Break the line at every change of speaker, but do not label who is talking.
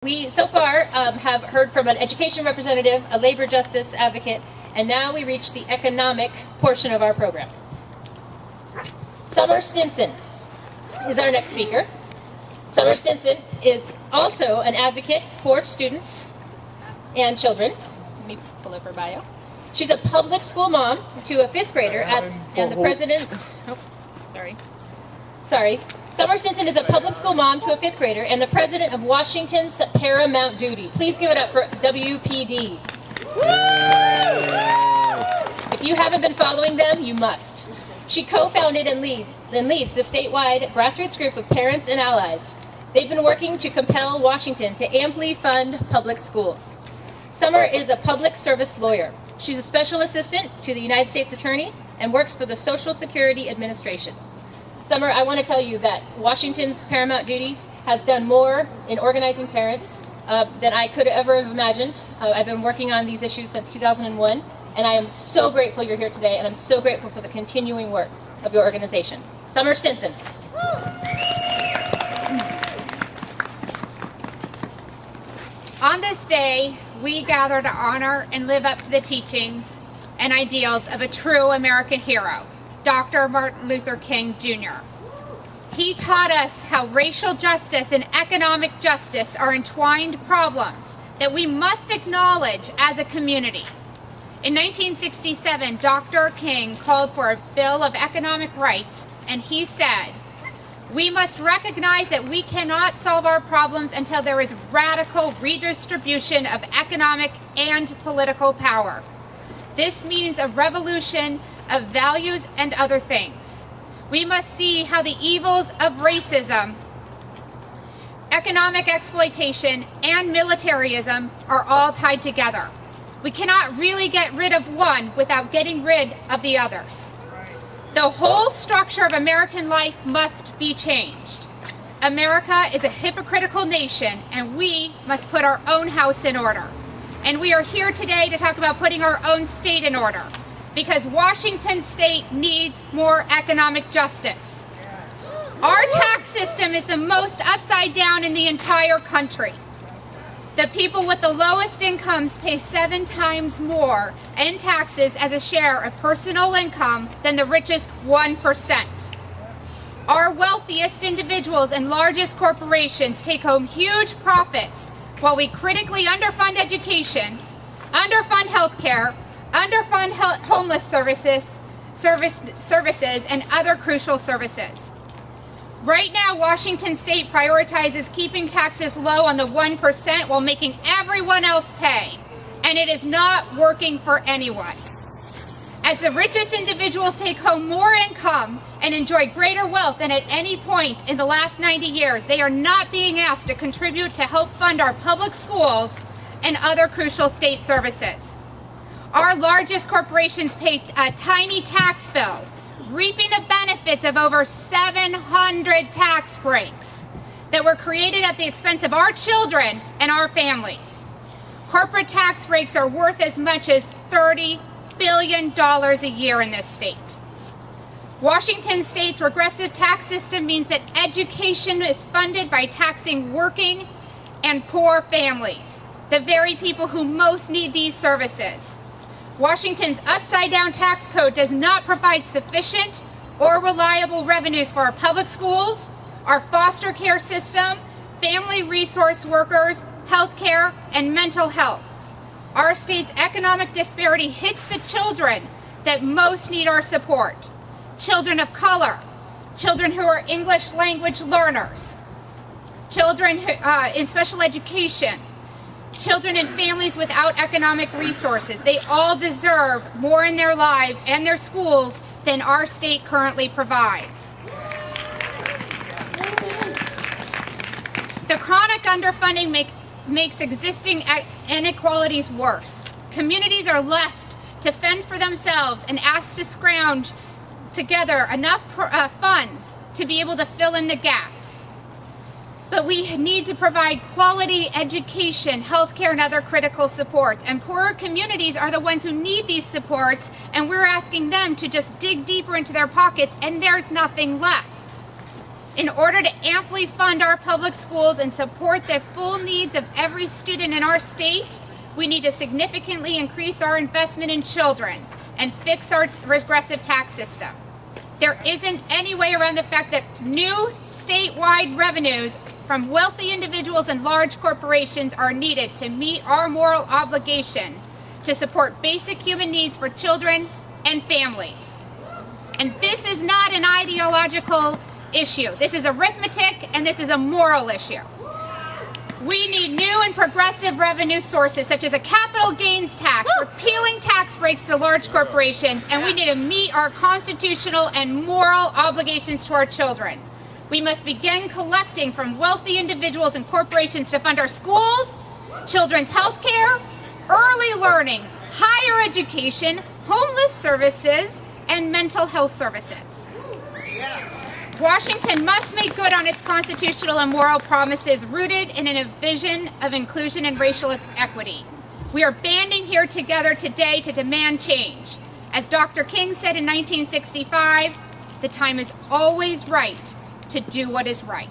We so far have heard from an education representative, a labor justice advocate, and now we reach the economic portion of our program. Summer Stinson is our next speaker. Summer Stinson is also an advocate for students and children. Let me pull up her bio. She's a public school mom to a fifth grader and the president. Oh, sorry. Summer Stinson is a public school mom to a fifth grader and the president of Washington's Paramount Duty. Please give it up for WPD. If you haven't been following them, you must. She co-founded and leads the statewide grassroots group of parents and allies. They've been working to compel Washington to amply fund public schools. Summer is a public service lawyer. She's a special assistant to the United States Attorney and works for the Social Security Administration. Summer, I want to tell you that Washington's Paramount Duty has done more in organizing parents than I could ever have imagined. I've been working on these issues since 2001, and I am so grateful you're here today, and I'm so grateful for the continuing work of your organization. Summer Stinson.
On this day, we gather to honor and live up to the teachings and ideals of a true American hero, Dr. Martin Luther King Jr. He taught us how racial justice and economic justice are entwined problems that we must acknowledge as a community. In 1967, Dr. King called for a Bill of Economic Rights, and he said, "We must recognize that we cannot solve our problems until there is radical redistribution of economic and political power. This means a revolution of values and other things. We must see how the evils of racism, economic exploitation, and militarism are all tied together. We cannot really get rid of one without getting rid of the others. The whole structure of American life must be changed. America is a hypocritical nation, and we must put our own house in order. And we are here today to talk about putting our own state in order, because Washington State needs more economic justice. Our tax system is the most upside down in the entire country. The people with the lowest incomes pay 7 times more in taxes as a share of personal income than the richest 1%. Our wealthiest individuals and largest corporations take home huge profits while we critically underfund education, underfund healthcare, underfund homeless services, and other crucial services. Right now, Washington State prioritizes keeping taxes low on the 1% while making everyone else pay, and it is not working for anyone. As the richest individuals take home more income and enjoy greater wealth than at any point in the last 90 years, they are not being asked to contribute to help fund our public schools and other crucial state services. Our largest corporations pay a tiny tax bill, reaping the benefits of over 700 tax breaks that were created at the expense of our children and our families. Corporate tax breaks are worth as much as $30 billion a year in this state. Washington State's regressive tax system means that education is funded by taxing working and poor families, the very people who most need these services. Washington's upside-down tax code does not provide sufficient or reliable revenues for our public schools, our foster care system, family resource workers, health care, and mental health. Our state's economic disparity hits the children that most need our support. Children of color, children who are English language learners, children in special education, children in families without economic resources. They all deserve more in their lives and their schools than our state currently provides. The chronic underfunding makes existing inequalities worse. Communities are left to fend for themselves and asked to scrounge together enough funds to be able to fill in the gaps. But we need to provide quality education, healthcare, and other critical supports. And poorer communities are the ones who need these supports, and we're asking them to just dig deeper into their pockets, and there's nothing left. In order to amply fund our public schools and support the full needs of every student in our state, we need to significantly increase our investment in children and fix our regressive tax system. There isn't any way around the fact that new statewide revenues from wealthy individuals and large corporations are needed to meet our moral obligation to support basic human needs for children and families. And this is not an ideological issue. This is arithmetic, and this is a moral issue. We need new and progressive revenue sources, such as a capital gains tax, repealing tax breaks to large corporations, and we need to meet our constitutional and moral obligations to our children. We must begin collecting from wealthy individuals and corporations to fund our schools, children's health care, early learning, higher education, homeless services, and mental health services. Washington must make good on its constitutional and moral promises rooted in a vision of inclusion and racial equity. We are banding here together today to demand change. As Dr. King said in 1965, the time is always right to do what is right.